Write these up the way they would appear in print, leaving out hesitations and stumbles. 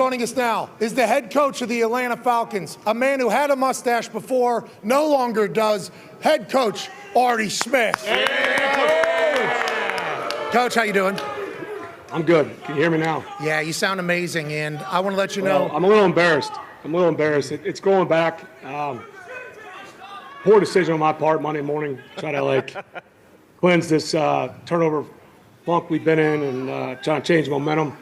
Joining us now is the head coach of the Atlanta Falcons, a man who had a mustache before, no longer does, head coach Artie Smith. Yeah. Coach, how you doing? I'm good. Can you hear me now? Yeah, you sound amazing, and I want to let you know. I'm a little embarrassed. It's going back. Poor decision on my part Monday morning. Try to cleanse this turnover funk we've been in and try to change momentum.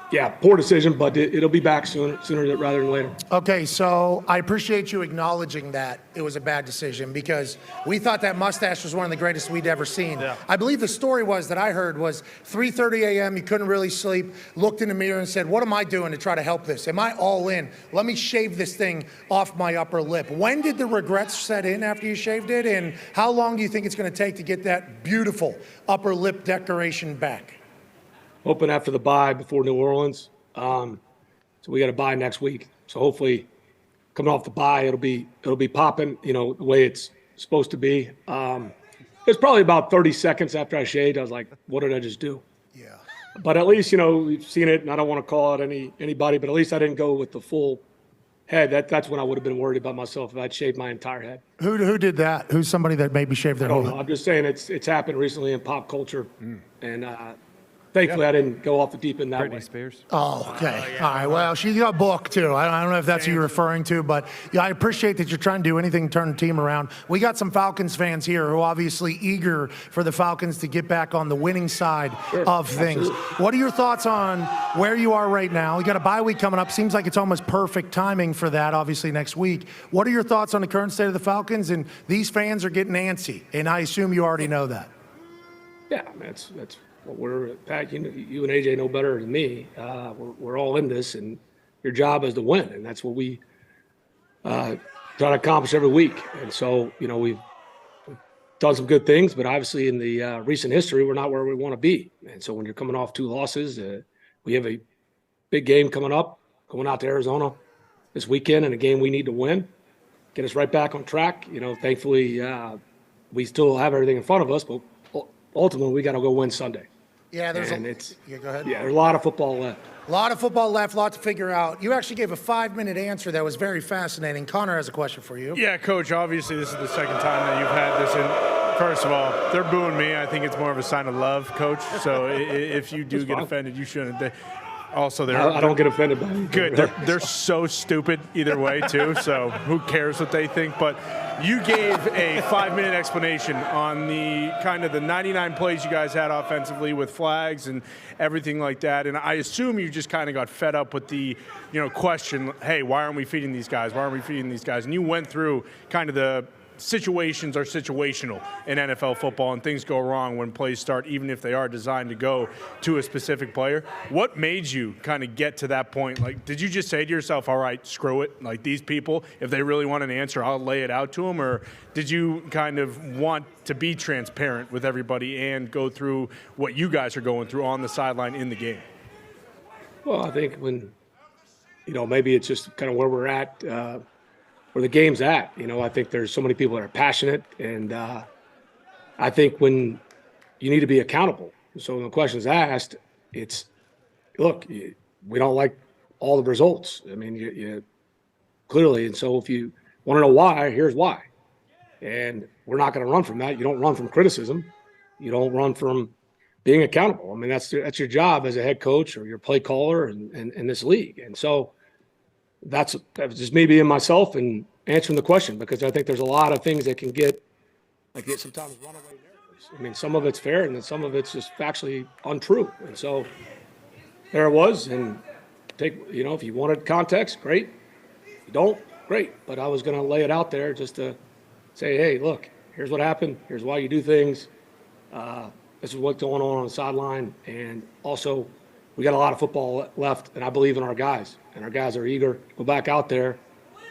Yeah, poor decision, but it'll be back sooner rather than later. Okay, so I appreciate you acknowledging that it was a bad decision because we thought that mustache was one of the greatest we'd ever seen. Yeah. I believe the story that I heard was 3:30 a.m., you couldn't really sleep, looked in the mirror and said, what am I doing to try to help this? Am I all in? Let me shave this thing off my upper lip. When did the regrets set in after you shaved it, and how long do you think it's going to take to get that beautiful upper lip decoration back? Hoping after the bye before New Orleans. So we got a bye next week. So hopefully coming off the bye, it'll be popping, the way it's supposed to be. It's probably about 30 seconds after I shaved. I was like, what did I just do? Yeah. But at least, we've seen it, and I don't want to call out anybody, but at least I didn't go with the full head. That's when I would have been worried about myself if I'd shaved my entire head. Who did that? Who's somebody that maybe shaved their whole head? I'm just saying it's happened recently in pop culture. And thankfully, I didn't go off the deep end that way. Britney Spears. Oh, okay. All right. Well, she got booked, too. I don't know if that's who you're referring to, but yeah, I appreciate that you're trying to do anything to turn the team around. We got some Falcons fans here who are obviously eager for the Falcons to get back on the winning side of things. Absolutely. What are your thoughts on where you are right now? You got a bye week coming up. Seems like it's almost perfect timing for that, obviously, next week. What are your thoughts on the current state of the Falcons? And these fans are getting antsy, and I assume you already know that. Yeah, that's we're Pat. You and AJ know better than me. We're all in this, and your job is to win, and that's what we try to accomplish every week. And so, we've done some good things, but obviously in the recent history, we're not where we want to be. And so, when you're coming off 2 losses, we have a big game coming up, going out to Arizona this weekend, and a game we need to win, get us right back on track. Thankfully, we still have everything in front of us, but ultimately, we got to go win Sunday. Yeah, go ahead. Yeah, there's a lot of football left. A lot of football left, a lot to figure out. You actually gave a 5-minute answer that was very fascinating. Connor has a question for you. Yeah, Coach, obviously this is the second time that you've had this. And first of all, they're booing me. I think it's more of a sign of love, Coach. So if you do get offended, you shouldn't. Also, I don't get offended by it. Good. They're so stupid either way, too. So who cares what they think? But you gave a 5-minute explanation on the kind of the 99 plays you guys had offensively with flags and everything like that. And I assume you just kind of got fed up with the, question, hey, why aren't we feeding these guys? Why aren't we feeding these guys? And you went through kind of the situations are situational in NFL football, and things go wrong when plays start, even if they are designed to go to a specific player. What made you kind of get to that point? Did you just say to yourself, all right, screw it, these people, if they really want an answer, I'll lay it out to them? Or did you kind of want to be transparent with everybody and go through what you guys are going through on the sideline in the game? Well, I think when, maybe it's just kind of where we're at, where the game's at. I think there's so many people that are passionate, and I think when you need to be accountable. So when the question's asked, it's, look, we don't like all the results. I mean, you clearly, and so if you want to know why, here's why. And we're not going to run from that. You don't run from criticism. You don't run from being accountable. I mean, that's your job as a head coach or your play caller in this league. And so that's just me being myself and answering the question, because I think there's a lot of things that can get sometimes runaway narratives. I mean, some of it's fair and then some of it's just factually untrue. And so there it was. And if you wanted context, great. If you don't, great. But I was going to lay it out there just to say, hey, look, here's what happened. Here's why you do things. This is what's going on the sideline. And also, we got a lot of football left, and I believe in our guys. And our guys are eager to go back out there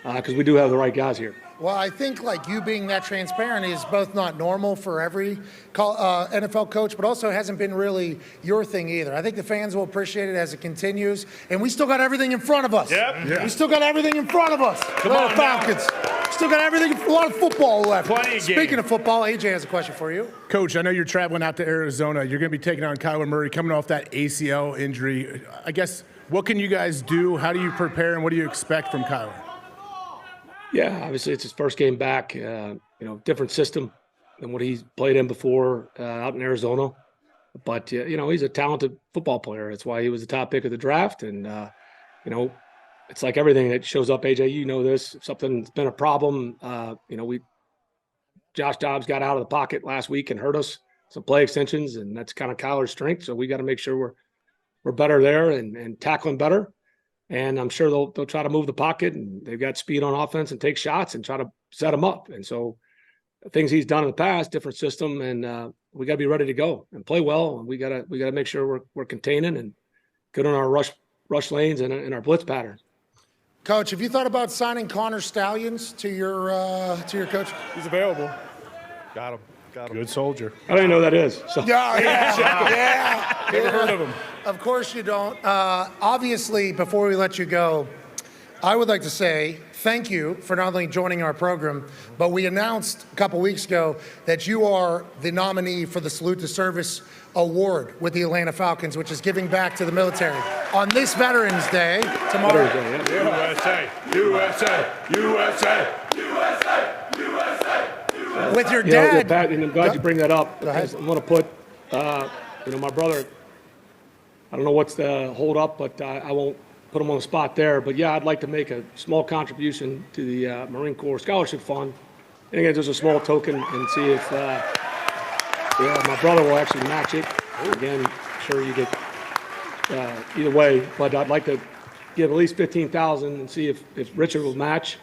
because we do have the right guys here. Well, I think you being that transparent is both not normal for every NFL coach, but also hasn't been really your thing either. I think the fans will appreciate it as it continues, and we still got everything in front of us. Yep. Yeah. We still got everything in front of us. Come on, Falcons. Still got everything, a lot of football left. Plenty of Speaking game. of football, AJ has a question for you. Coach, I know you're traveling out to Arizona. You're going to be taking on Kyler Murray coming off that ACL injury. I guess, What can you guys do? How do you prepare, and what do you expect from Kyler? Yeah, obviously it's his first game back. Different system than what he's played in before out in Arizona. But he's a talented football player. That's why he was the top pick of the draft. And it's like everything that shows up. AJ, you know this. If something's been a problem, Josh Dobbs got out of the pocket last week and hurt us some play extensions, and that's kind of Kyler's strength. So we got to make sure we're better there and tackling better. And I'm sure they'll try to move the pocket, and they've got speed on offense and take shots and try to set them up. And so things he's done in the past, different system, and we got to be ready to go and play well. And we got to make sure we're containing and good on our rush lanes and in our blitz pattern. Coach, have you thought about signing Connor Stallions to your coach? He's available. Got him. Good soldier. I don't even know who that is. So. Yeah. Never heard of him. Of course you don't. Obviously, before we let you go, I would like to say thank you for not only joining our program, but we announced a couple weeks ago that you are the nominee for the Salute to Service Award with the Atlanta Falcons, which is giving back to the military. On this Veterans Day, tomorrow. USA, USA, USA, USA, USA. With your dad. Pat, and I'm glad you bring that up. Because I'm going to put, my brother, I don't know what's the hold up, but I won't put him on the spot there. But yeah, I'd like to make a small contribution to the Marine Corps Scholarship Fund. And again, just a small token, and see if my brother will actually match it. Again, I'm sure you get either way, but I'd like to give at least $15,000 and see if Richard will match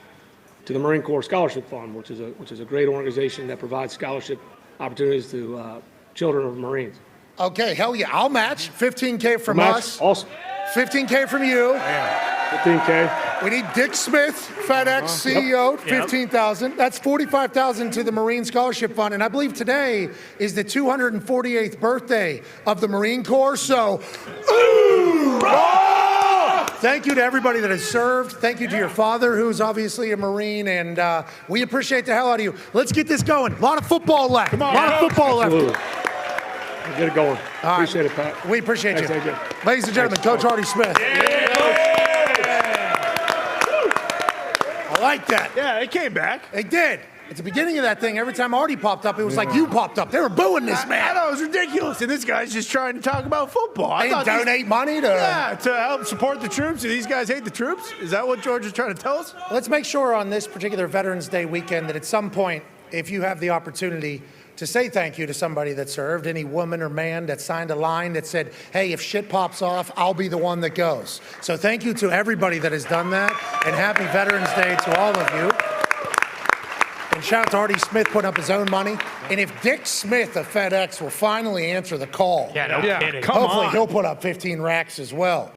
to the Marine Corps Scholarship Fund, which is a great organization that provides scholarship opportunities to children of Marines. Okay, hell yeah, I'll match. $15K from us. Awesome. $15K from you. $15K. We need Dick Smith, FedEx CEO, $15,000. That's $45,000 to the Marine Scholarship Fund. And I believe today is the 248th birthday of the Marine Corps. So, thank you to everybody that has served. Thank you to your father, who's obviously a Marine, and we appreciate the hell out of you. Let's get this going. A lot of football left. Come on, a lot of football left. We'll get it going. Appreciate it, Pat. We appreciate you. AJ. Ladies and gentlemen, Coach Artie Smith. I like that. Yeah, it came back. They did. At the beginning of that thing, every time Artie popped up, it was like you popped up. They were booing this man. I know, it was ridiculous. And this guy's just trying to talk about football. They donate money to... Yeah, to help support the troops. Do these guys hate the troops? Is that what George is trying to tell us? Let's make sure on this particular Veterans Day weekend that at some point, if you have the opportunity to say thank you to somebody that served, any woman or man that signed a line that said, hey, if shit pops off, I'll be the one that goes. So thank you to everybody that has done that, and happy Veterans Day to all of you. And shout out to Artie Smith putting up his own money. And if Dick Smith of FedEx will finally answer the call, Yeah, no kidding. hopefully he'll put up 15 racks as well.